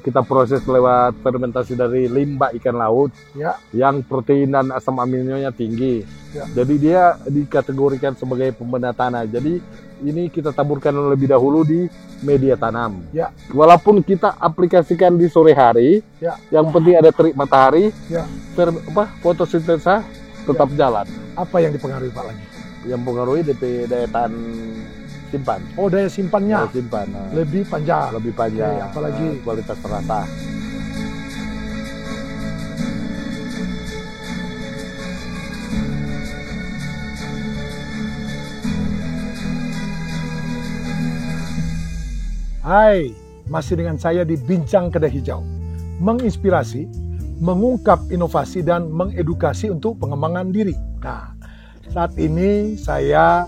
kita proses lewat fermentasi dari limbah ikan laut Ya. yang protein dan asam aminonya tinggi. Ya. Jadi dia dikategorikan sebagai pembena tanah. Jadi ini kita taburkan lebih dahulu di media tanam. Ya. Walaupun kita aplikasikan di sore hari, Ya. yang penting ada terik matahari, Ya. fotosintesa tetap jalan. Apa yang dipengaruhi Pak lagi? Yang mempengaruhi DP daya tahan simpan. Oh, daya simpannya Daya simpan. lebih panjang. Lebih panjang. Oke, apalagi kualitas terasa. Hai, masih dengan saya di Bincang Kedai Hijau. Menginspirasi, mengungkap inovasi dan mengedukasi untuk pengembangan diri. Nah, saat ini saya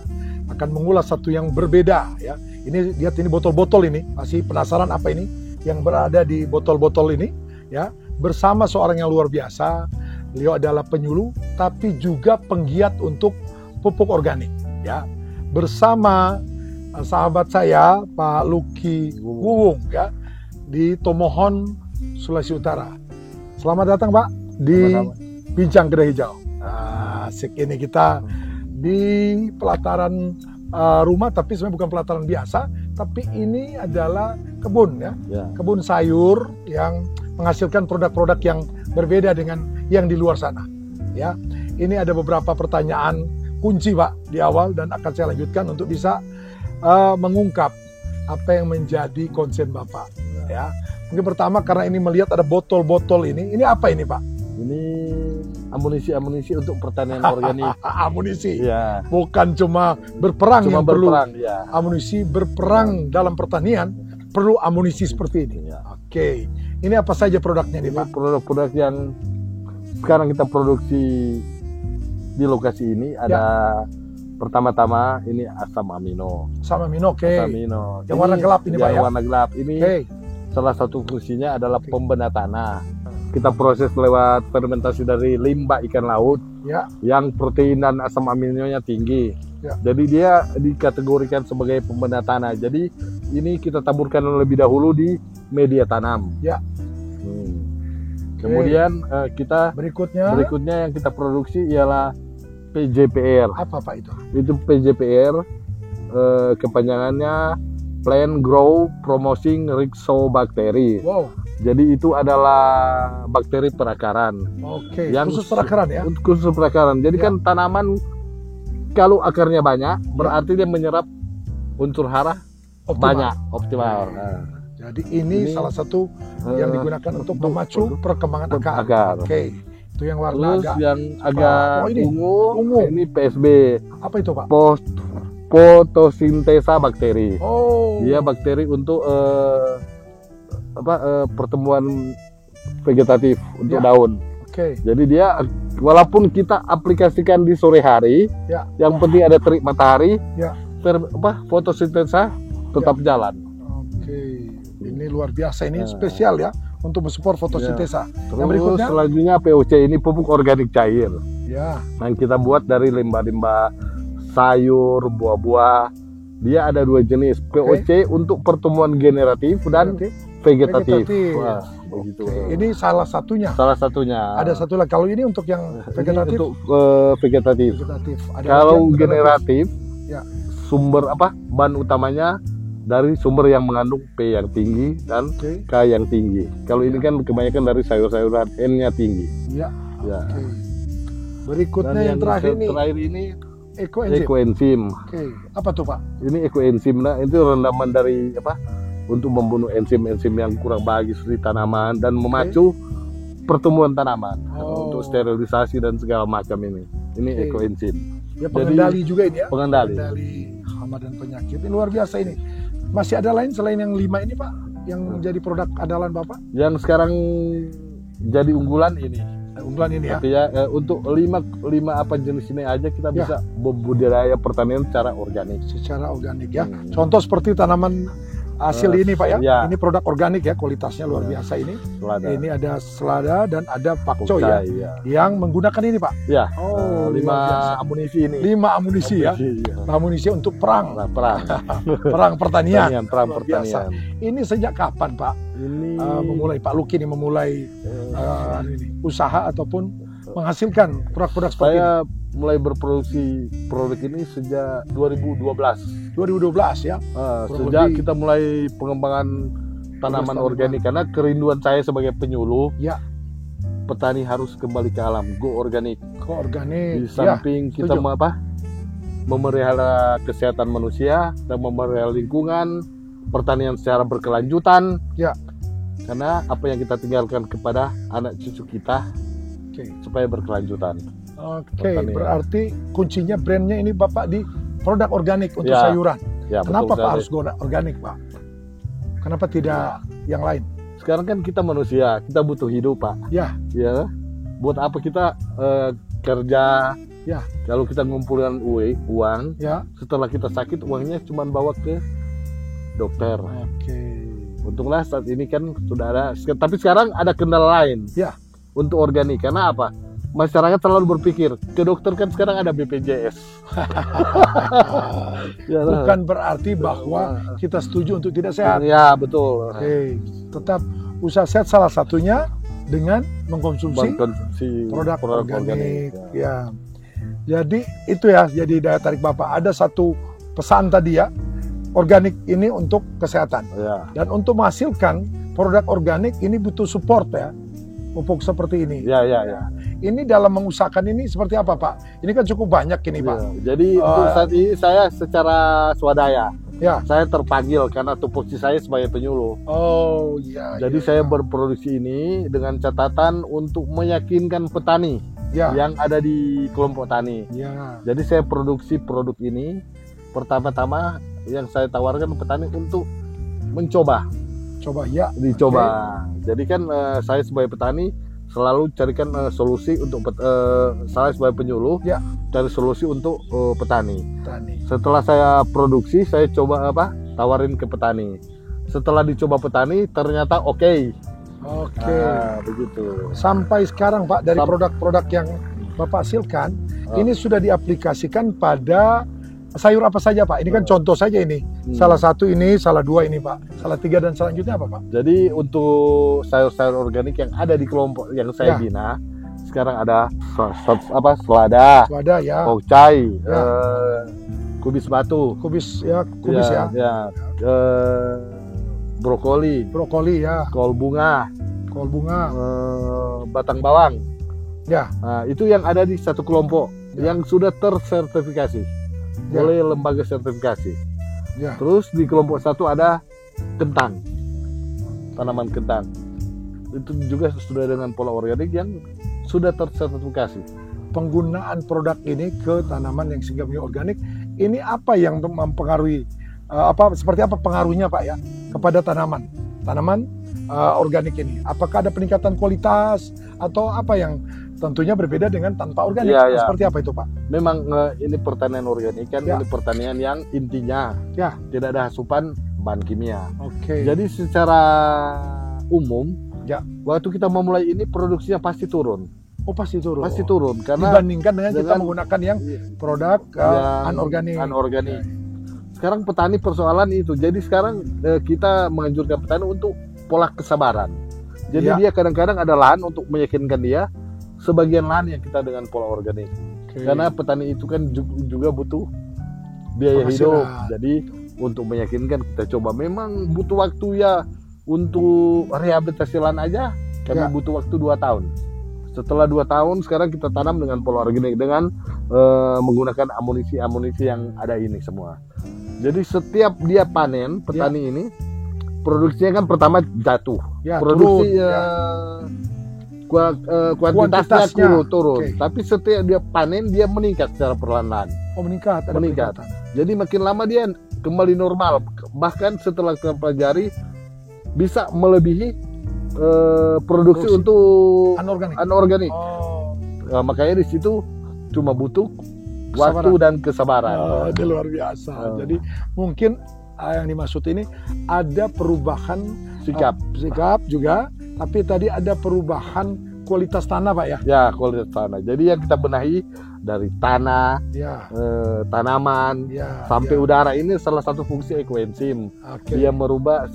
akan mengulas satu yang berbeda ya. Ini lihat ini botol-botol ini, masih penasaran apa ini yang berada di botol-botol ini ya. Bersama seorang yang luar biasa. Beliau adalah penyuluh tapi juga penggiat untuk pupuk organik ya. Bersama sahabat saya Pak Lucky Wuwung ya di Tomohon, Sulawesi Utara. Selamat datang Pak di Bincang Kedai Hijau. Asik, ini kita di pelataran rumah, tapi sebenarnya bukan pelataran biasa, tapi ini adalah kebun ya. Kebun sayur yang menghasilkan produk-produk yang berbeda dengan yang di luar sana ya. Ini ada beberapa pertanyaan kunci Pak di awal dan akan saya lanjutkan untuk bisa mengungkap apa yang menjadi konsen Bapak ya. Mungkin pertama karena ini melihat ada botol-botol ini apa ini Pak? Ini amunisi untuk pertanian organik. Amunisi. Ya. Bukan cuma berperang yang berperang, perlu. ya. Amunisi berperang dalam pertanian perlu amunisi seperti ini. Ya. Oke. Ini apa saja produknya nih Pak? Produk-produk yang sekarang kita produksi di lokasi ini ada pertama-tama ini asam amino. Asam amino, oke. Asam amino. Yang warna gelap ini Pak ya? Warna gelap ini. Salah satu fungsinya adalah pembena tanah. Kita proses lewat fermentasi dari limbah ikan laut ya. Yang protein dan asam aminonya tinggi. Ya. Jadi dia dikategorikan sebagai pembena tanah. Jadi ini kita taburkan lebih dahulu di media tanam. Ya. Kemudian kita berikutnya yang kita produksi ialah PJPR. Apa Pak itu? Itu PJPR kepanjangannya Plant Grow Promoting Rhizobacteria. Wow. Jadi itu adalah bakteri perakaran. Oke. Yang khusus perakaran ya? Khusus perakaran. Jadi kan tanaman kalau akarnya banyak, berarti dia menyerap unsur hara banyak, optimal. Nah. Jadi ini salah satu yang digunakan untuk memacu perkembangan akar. Oke. Itu yang warna terus yang agak ungu. Ini PSB. Apa itu Pak? Fotosintesa bakteri. Oh. Dia bakteri untuk pertumbuhan vegetatif untuk daun. Oke. Jadi dia walaupun kita aplikasikan di sore hari, yang penting ada terik matahari, fotosintesa tetap jalan. Oke. Ini luar biasa, ini spesial ya untuk mensupport fotosintesa. Terus yang berikutnya selanjutnya POC, ini pupuk organik cair. Ya. Yang kita buat dari limbah-limbah sayur, buah-buah. Dia ada dua jenis. POC untuk pertumbuhan generatif dan vegetatif. Wah, begitu. Ini salah satunya. Salah satunya. Ada satu lagi. Kalau ini untuk yang vegetatif. Ini untuk vegetatif. Ada kalau generatif, ya. Sumber bahan utamanya dari sumber yang mengandung P yang tinggi dan K yang tinggi. Kalau ini kan kebanyakan dari sayur-sayuran, N-nya tinggi. Ya. Ya. Berikutnya yang terakhir ini ekoenzim. Oke. Apa tuh Pak? Ini ekoenzim, nah itu rendaman dari untuk membunuh enzim-enzim yang kurang bagus di tanaman dan memacu pertumbuhan tanaman untuk sterilisasi dan segala macam ini. Ini ekoenzim. Ya, pengendali juga ini ya. Pengendali hama dan penyakit. Ini luar biasa ini. Masih ada lain selain yang 5 ini Pak yang menjadi produk andalan Bapak? Yang sekarang jadi unggulan ini. Unggulan ini ya. Artinya untuk lima apa jenis ini aja kita bisa membudidaya pertanian secara organik. Secara organik ya. Contoh seperti tanaman hasil ini Pak ya. Ya. Ini produk organik ya, kualitasnya luar biasa ini. Selada. Ini ada selada dan ada pakcoy ya, Ya. yang menggunakan ini Pak. Ya. Oh, 5 luar biasa. amunisi ini. 5 amunisi ya. Ya. Amunisi untuk perang. Nah, perang. Perang pertanian. Perang Luar biasa. pertanian. Ini sejak kapan Pak? Ini Memulai Pak Luki ini memulai ini, usaha ataupun menghasilkan produk-produk seperti saya mulai berproduksi produk ini sejak 2012. ini. 2012 ya. Kurang Sejak lebih. kita mulai pengembangan tanaman organik, karena kerinduan saya sebagai penyuluh, Ya. petani harus kembali ke alam, go organik. Ke organik. Di Ya. samping kita setuju. memelihara kesehatan manusia dan memelihara lingkungan, pertanian secara berkelanjutan. Ya. Karena apa yang kita tinggalkan kepada anak cucu kita Oke. supaya berkelanjutan. Oke, Pertanian. berarti kuncinya brandnya ini Bapak di produk organik untuk Ya. sayuran. Ya, Kenapa betul Pak sekali. harus organik Pak? Kenapa tidak yang lain? Sekarang kan kita manusia, kita butuh hidup Pak. Ya. Ya, buat apa kita kerja? Ya. Kalau kita ngumpulkan uang, Ya. setelah kita sakit uangnya cuma bawa ke dokter. Oke. Untunglah saat ini kan sudah ada, tapi sekarang ada kendala lain. Ya. Untuk organik, karena apa? Masyarakat selalu berpikir ke dokter kan sekarang ada BPJS. Ya, Bukan berarti bahwa kita setuju untuk tidak sehat. ya betul. Oke, tetap usaha sehat salah satunya dengan mengkonsumsi Konsumsi produk organik. organik. Ya. Jadi itu ya, jadi daya tarik Bapak. Ada satu pesan tadi ya, organik ini untuk kesehatan. Ya. Dan untuk menghasilkan produk organik ini butuh support ya, pupuk seperti ini. Ya, ya, ya. Ini dalam mengusahakan ini seperti apa Pak? Ini kan cukup banyak ini Pak. Ya. Jadi untuk saat ini saya secara swadaya, Ya. saya terpanggil karena tupoksi saya sebagai penyuluh. Oh iya. Jadi iya. saya berproduksi ini dengan catatan untuk meyakinkan petani Ya. yang ada di kelompok tani. Ya. Jadi saya produksi produk ini pertama-tama yang saya tawarkan petani untuk mencoba, Coba ya. dicoba. Jadi kan saya sebagai petani selalu carikan solusi untuk saya sebagai penyuluh Ya. cari solusi untuk petani. Tani. Setelah saya produksi, saya coba tawarin ke petani. Setelah dicoba petani, ternyata oke. Oke. Nah, begitu. Sampai sekarang Pak dari produk-produk yang Bapak hasilkan ini sudah diaplikasikan pada sayur apa saja Pak? Ini kan contoh saja ini. Salah satu ini, salah dua ini Pak. Salah tiga dan selanjutnya apa Pak? Jadi untuk sayur-sayur organik yang ada di kelompok yang saya Ya. bina, sekarang ada selada, Wadah ya. pokcai, Ya. kubis batu, Kubis ya, kubis ya. brokoli, Brokoli ya, kol bunga, kol bunga. batang bawang. Ya. Nah, itu yang ada di satu kelompok Ya. yang sudah tersertifikasi Ya. oleh lembaga sertifikasi. Ya. Terus di kelompok satu ada kentang, tanaman kentang. Itu juga sudah dengan pola organik yang sudah tersertifikasi. Penggunaan produk ini ke tanaman yang sehingga organik, ini apa yang mempengaruhi seperti apa pengaruhnya Pak ya kepada tanaman organik ini? Apakah ada peningkatan kualitas atau apa yang tentunya berbeda dengan tanpa organik? Ya, ya. Seperti apa itu Pak? Memang ini pertanian organik kan, Ya. ini pertanian yang intinya Ya. tidak ada asupan bahan kimia. Oke. Jadi secara umum, Ya. waktu kita memulai ini produksinya pasti turun. Oh pasti turun. Pasti turun karena Dibandingkan dengan kita dengan- menggunakan yang produk yang anorganik. anorganik. Sekarang petani persoalan itu. Jadi sekarang kita menganjurkan petani untuk pola kesabaran. Jadi Ya. dia kadang-kadang ada lahan untuk meyakinkan dia, sebagian lahan yang kita dengan pola organik. Oke. Karena petani itu kan juga butuh biaya Penghasilan. hidup. Jadi untuk meyakinkan kita coba. Memang butuh waktu ya untuk rehabilitasi lahan aja. Kami Ya. butuh waktu 2 tahun. Setelah 2 tahun sekarang kita tanam dengan pola organik dengan menggunakan amunisi-amunisi yang ada ini semua. Jadi setiap dia panen petani ini produksinya kan pertama jatuh. Ya, Produksi turun, ya. kuantitasnya Kuantitasnya. turun. Oke. Tapi setiap dia panen dia meningkat secara perlahan-lahan. Oh meningkat, ada Meningkat. peningkatan. Jadi makin lama dia kembali normal. Bahkan setelah kita pelajari bisa melebihi produksi untuk Anorganik. anorganik. Oh, Nah, makanya di situ cuma butuh Kesabaran. waktu dan kesabaran. ini luar biasa. Oh. Jadi mungkin yang dimaksud ini ada perubahan Sikap. sikap juga, tapi tadi ada perubahan kualitas tanah Pak ya? Ya, kualitas tanah. Jadi yang kita benahi dari tanah, Ya, tanaman, ya. sampai ya. udara. Ini salah satu fungsi ekoenzim. Oke. Dia merubah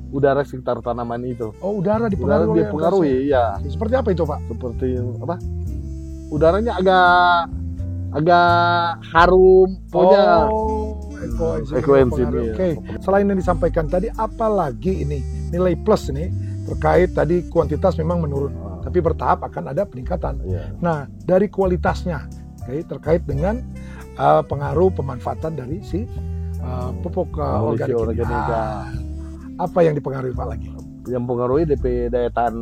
udara sekitar tanaman itu. Oh, udara Udara dipengaruhi oleh dipengaruhi, ya. antioksidan. Seperti apa itu Pak? Seperti apa? Udaranya agak harum, pokoknya ekoenzim, berpengaruh. iya. Oke. Selain yang disampaikan tadi, apalagi ini nilai plus ini terkait tadi kuantitas memang menurun, tapi bertahap akan ada peningkatan. Iya. Nah, dari kualitasnya, oke, terkait dengan pengaruh pemanfaatan dari si pupuk Amunisi organik ini. organik. Apa yang dipengaruhi Pak lagi? Yang pengaruhi DP daya tahan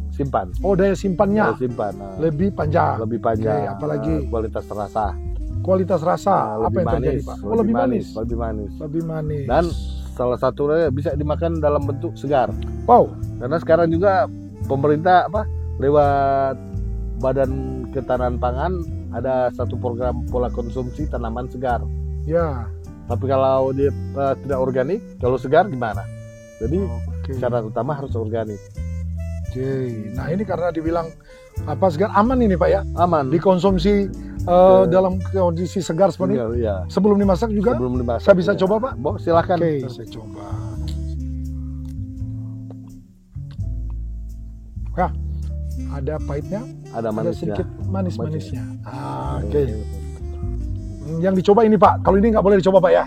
simpan. Oh, daya simpannya Daya simpan. lebih panjang. Lebih panjang. Oke, apalagi kualitas rasa. kualitas rasa, apa Lebih yang terjadi manis, Pak? Oh, lebih manis. Lebih manis. Lebih manis. Dan salah satunya bisa dimakan dalam bentuk segar. wow, Karena sekarang juga pemerintah lewat Badan Ketahanan Pangan ada satu program pola konsumsi tanaman segar. ya. Tapi kalau dia tidak organik, kalau segar gimana? Jadi Oke. syarat utama harus organik. Oke. Nah, ini karena dibilang apa segar aman ini Pak ya? Aman. Dikonsumsi dalam kondisi segar seperti ini. Segar, iya. Sebelum dimasak juga? Sebelum dimasak. Saya bisa iya. coba, Pak? Bo, silakan. Oke, saya coba. Ya, ada pahitnya, Ada ada manisnya. sedikit manis-manisnya. Oke. Yang dicoba ini Pak, kalau ini nggak boleh dicoba Pak ya?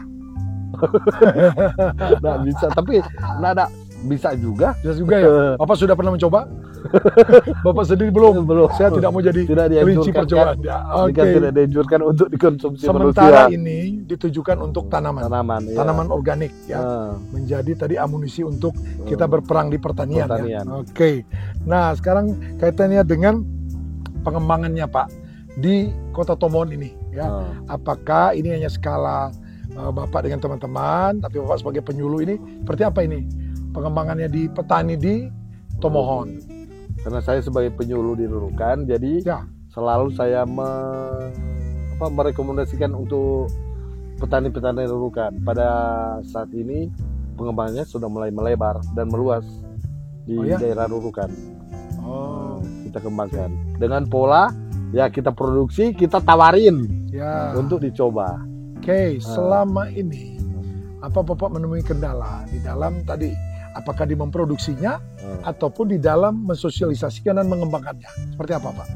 Nggak bisa, tapi ada bisa juga. Bisa juga ya? Bapak sudah pernah mencoba? Bapak sendiri belum? Belum. Saya tidak mau jadi Tidak kelinci dianjurkan, percobaan. Ya, Jika oke. tidak dianjurkan untuk dikonsumsi Sementara manusia. ini ditujukan untuk tanaman. Tanaman, iya. Tanaman organik ya. Menjadi tadi amunisi untuk kita berperang di pertanian. Pertanian. Ya. Oke. Nah, sekarang kaitannya dengan pengembangannya Pak di Kota Tomohon ini ya. Apakah ini hanya skala Bapak dengan teman-teman, tapi Bapak sebagai penyuluh ini seperti apa ini pengembangannya di petani di Tomohon? Karena saya sebagai penyuluh di Nunukan, jadi Ya. selalu saya merekomendasikan untuk petani-petani Nunukan. Pada saat ini pengembangannya sudah mulai melebar dan meluas di Oh, ya? daerah Nunukan. Oh, Kita kembangkan dengan pola ya kita produksi, kita tawarin ya. untuk dicoba. Oke, selama ini apa Bapak menemui kendala di dalam tadi? Apakah di memproduksinya ataupun di dalam mensosialisasikan dan mengembangkannya? Seperti apa Pak?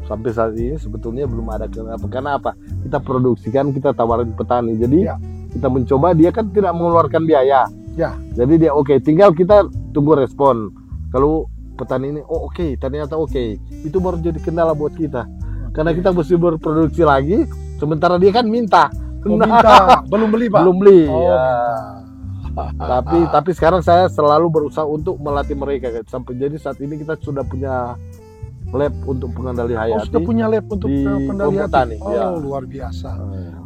Sampai saat ini sebetulnya belum ada kenapa. Karena apa? Kita produksikan, kita tawarin petani. Jadi Ya. kita mencoba, dia kan tidak mengeluarkan biaya. Ya. Jadi dia oke, tinggal kita tunggu respon. Kalau petani ini, oh oke, ternyata oke. Itu baru jadi kendala buat kita. Karena kita mesti berproduksi lagi, sementara dia kan minta. Oh, minta, belum beli Pak? Belum beli. Oh, ya. minta. Tapi sekarang saya selalu berusaha untuk melatih mereka. Sampai jadi saat ini kita sudah punya lab untuk pengendali Oh, hayati. sudah punya lab untuk di kendali petani, hati. Oh, ya. luar biasa.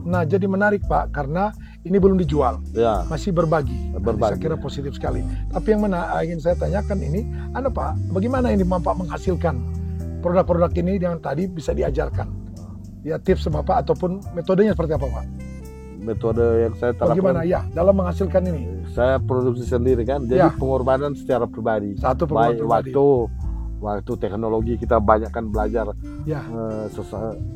Nah, jadi menarik Pak, karena ini belum dijual, Ya, masih berbagi. Berbagi. Saya kira positif sekali. Tapi yang mana ingin saya tanyakan ini, Pak, bagaimana ini Bapak menghasilkan produk-produk ini yang tadi bisa diajarkan? Ya, tips Bapak ataupun metodenya seperti apa Pak? metode yang saya terapkan. Bagaimana ya dalam menghasilkan ini? Saya produksi sendiri kan, jadi Ya. pengorbanan secara pribadi. Satu pengorbanan Baik pribadi. waktu teknologi kita banyak kan belajar Ya,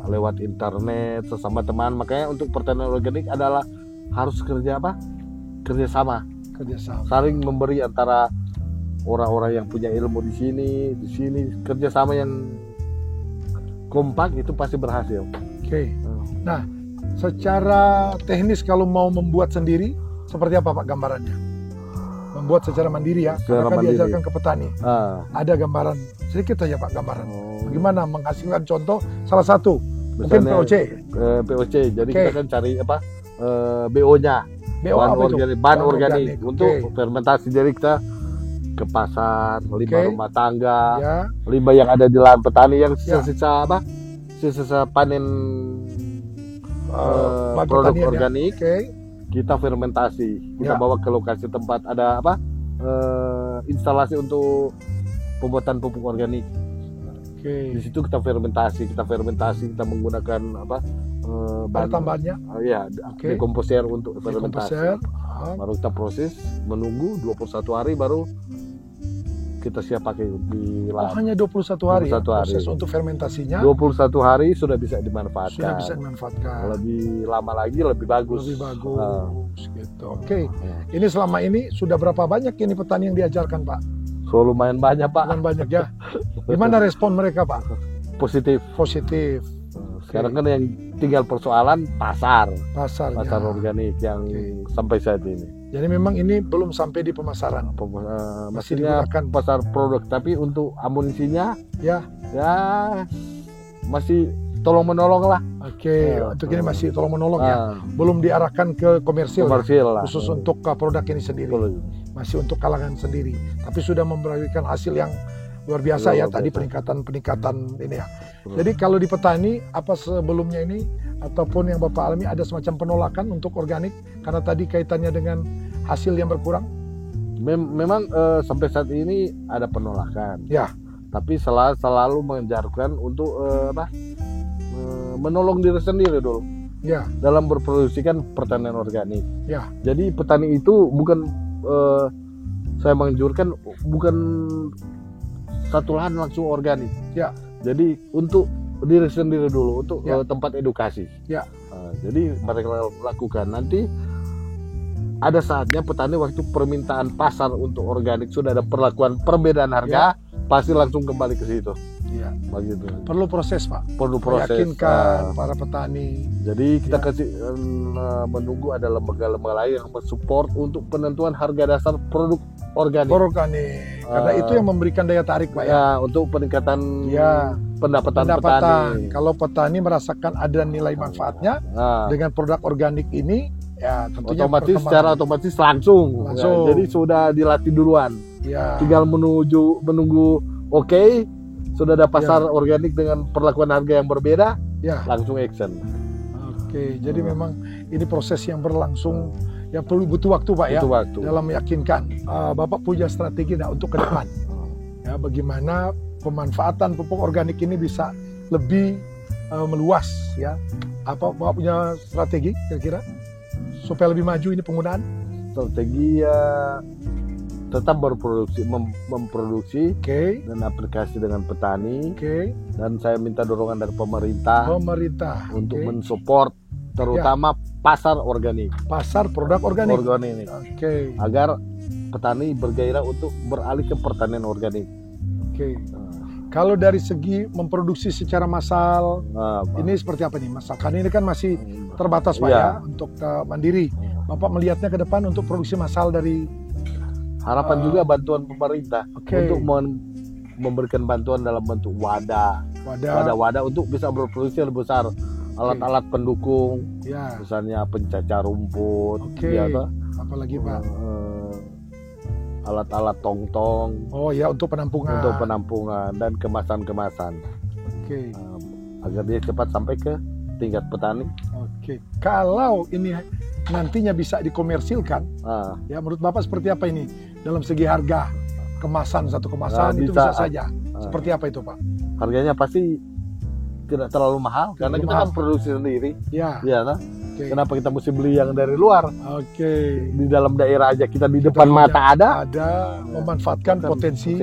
lewat internet sesama teman. Makanya untuk pertanian organik adalah harus kerjasama, kerjasama. saling memberi antara orang-orang yang punya ilmu di sini kerjasama yang kompak itu pasti berhasil. Oke. Nah, secara teknis kalau mau membuat sendiri seperti apa Pak gambarannya? Membuat secara mandiri ya, Secara karena kan mandiri. diajarkan ke petani. Ah, Ada gambaran sedikit saja Pak gambaran. oh. Bagaimana menghasilkan contoh salah satu mungkin Misalnya, POC. POC. Jadi Oke. kita kan cari BO-nya, BO bahan apa itu? organik, Bahan bahan organik organik, untuk oke. fermentasi. Jadi kita ke pasar, limbah Oke. rumah tangga, Ya, limbah yang ada di lahan petani yang Ya. sisa panen bahan produk pertanian ya. organik, Oke. kita fermentasi, kita Ya. bawa ke lokasi tempat ada instalasi untuk pembuatan pupuk organik. Di Oke. situ kita fermentasi, kita menggunakan Ada tambahannya? Iya, Oke. dekomposer untuk fermentasi. Dekomposer. Baru kita proses, menunggu 21 hari baru kita siap pakai di Oh, lahan. hanya 21 hari, 21 ya, hari. proses untuk fermentasinya 21 hari sudah bisa dimanfaatkan. sudah bisa dimanfaatkan. Lebih lama lagi lebih bagus. Lebih bagus Ah. gitu. Oke. Ya. Ini selama ini sudah berapa banyak ini petani yang diajarkan, Pak? So lumayan banyak Pak. Bukan banyak ya. Gimana respon mereka, Pak? Positif. Positif. Sekarang kan yang tinggal persoalan pasar Pasarnya. organik yang Oke. sampai saat ini. Jadi memang ini belum sampai di pemasaran. Masih Maksudnya digunakan. pasar produk, tapi untuk amunisinya Ya. ya masih tolong menolong lah. Oke. Ya, Untuk ini masih tolong menolong ya. Ah, Belum diarahkan ke komersil. Ya? komersil lah. Khusus untuk produk ini sendiri. Betul. Masih untuk kalangan sendiri. Tapi sudah memberikan hasil yang luar biasa ya. Luar Tadi biasa. peningkatan ini ya. Betul. Jadi kalau di petani apa sebelumnya ini ataupun yang Bapak alami ada semacam penolakan untuk organik karena tadi kaitannya dengan hasil yang berkurang? Memang sampai saat ini ada penolakan. Ya. Tapi selalu mengejarkan untuk menolong diri sendiri dulu Ya, dalam berproduksikan pertanian organik. ya, Jadi petani itu bukan saya menganjurkan bukan satu lahan langsung organik. Ya. Jadi untuk diri sendiri dulu untuk Ya. tempat edukasi. Ya. Jadi mereka lakukan nanti ada saatnya petani waktu permintaan pasar untuk organik sudah ada perlakuan perbedaan harga pasti langsung kembali ke situ. ya. Begitu. Perlu proses, Pak. Perlu proses. Meyakinkan para petani. Jadi kita Ya. kasih menunggu ada lembaga-lembaga lain yang mensupport untuk penentuan harga dasar produk organik. Organik. Karena itu yang memberikan daya tarik, Pak ya. Ya, untuk peningkatan Ya. pendapatan petani. Pendapatan. Kalau petani merasakan ada nilai manfaatnya Nah, dengan produk organik ini, ya tentunya otomatis perkembangan. secara otomatis langsung. Langsung. Ya, jadi sudah dilatih duluan. Ya. Tinggal menunggu oke, sudah ada pasar organik dengan perlakuan harga yang berbeda, Ya. langsung action. Oke, jadi memang ini proses yang berlangsung yang perlu butuh waktu, Pak ya. Itu waktu. Dalam meyakinkan. Bapak punya strategi nggak untuk ke depan? Ya, bagaimana pemanfaatan pupuk organik ini bisa lebih meluas ya? Apa Bapak punya strategi kira-kira supaya lebih maju ini penggunaan? Strategi ya tetap berproduksi, memproduksi Oke, dan aplikasi dengan petani, oke. dan saya minta dorongan dari pemerintah Pemerintah untuk oke. mensupport terutama pasar organik. Pasar produk organik. Organik Oke, agar petani bergairah untuk beralih ke pertanian organik. oke. Kalau dari segi memproduksi secara massal, Nah, Pak. ini seperti apa nih? Masalkan ini kan masih terbatas, Pak Iya. ya, untuk mandiri. Bapak melihatnya ke depan untuk produksi massal dari Harapan juga bantuan pemerintah Oke. untuk memberikan bantuan dalam bentuk wadah, wadah. wadah untuk bisa berproduksi lebih besar, alat-alat pendukung, Ya, misalnya pencacar rumput, Oke. ya, toh. apalagi Pak. Alat-alat tong-tong Oh ya, untuk penampungan. untuk penampungan dan kemasan-kemasan Oke, agar dia cepat sampai ke tingkat petani. oke. Kalau ini nantinya bisa dikomersilkan, Ah, ya menurut Bapak seperti apa ini dalam segi harga kemasan satu kemasan itu bisa. bisa saja. Seperti apa itu, Pak? harganya pasti tidak terlalu mahal karena Terlalu kita mahal. kan produksi sendiri, Ya, ya toh. oke. Kenapa kita mesti beli yang dari luar? Oke. Di dalam daerah aja kita di depan mata ada. Ada memanfaatkan potensi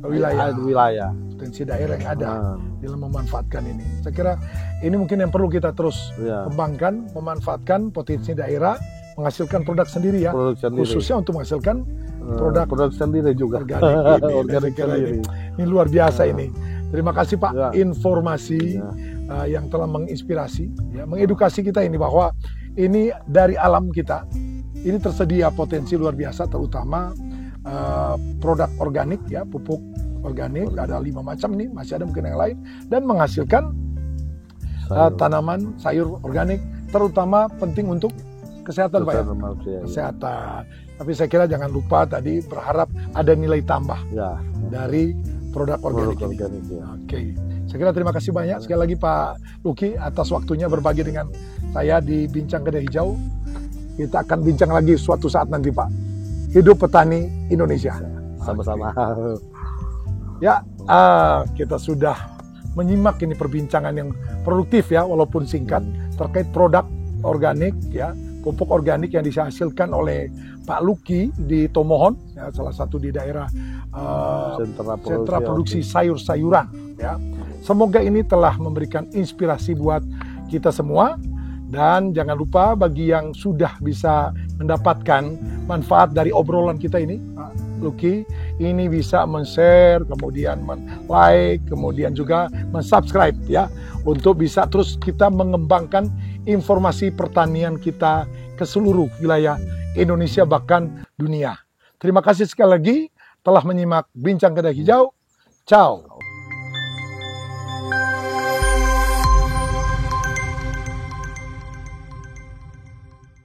wilayah, wilayah. potensi daerah yang ada Ah, dalam memanfaatkan ini. Saya kira ini mungkin yang perlu kita terus ya. kembangkan, memanfaatkan potensi daerah, menghasilkan produk sendiri ya, Produk sendiri. khususnya untuk menghasilkan produk sendiri juga. organik ini. Organik Saya kira sendiri. ini luar biasa ini. Terima kasih Pak, Ya. informasi Ya. yang telah menginspirasi, ya, mengedukasi kita ini bahwa ini dari alam kita, ini tersedia potensi luar biasa, terutama produk organik ya, pupuk organik ada 5 macam nih, masih ada mungkin yang lain, dan menghasilkan Sayur. tanaman sayur organik, terutama penting untuk kesehatan Pak ya. Kesehatan manusia, ya. Kesehatan. Tapi saya kira jangan lupa tadi berharap ada nilai tambah Ya. dari produk organik Produk ini. organik, ya. Oke, saya kira terima kasih banyak sekali lagi Pak Luki atas waktunya berbagi dengan saya di Bincang Kedai Hijau. Kita akan bincang lagi suatu saat nanti Pak. Hidup petani Indonesia. Sama-sama. Ya, kita sudah menyimak ini perbincangan yang produktif ya, walaupun singkat, terkait produk organik ya, pupuk organik yang dihasilkan oleh Pak Luki di Tomohon, ya, salah satu di daerah sentra produksi sayur-sayuran. Ya. Semoga ini telah memberikan inspirasi buat kita semua. Dan jangan lupa bagi yang sudah bisa mendapatkan manfaat dari obrolan kita ini, Pak Luki, ini bisa men-share, kemudian men-like, kemudian juga men-subscribe ya, untuk bisa terus kita mengembangkan informasi pertanian kita ke seluruh wilayah Indonesia bahkan dunia. Terima kasih sekali lagi telah menyimak Bincang Kedai Hijau. Ciao.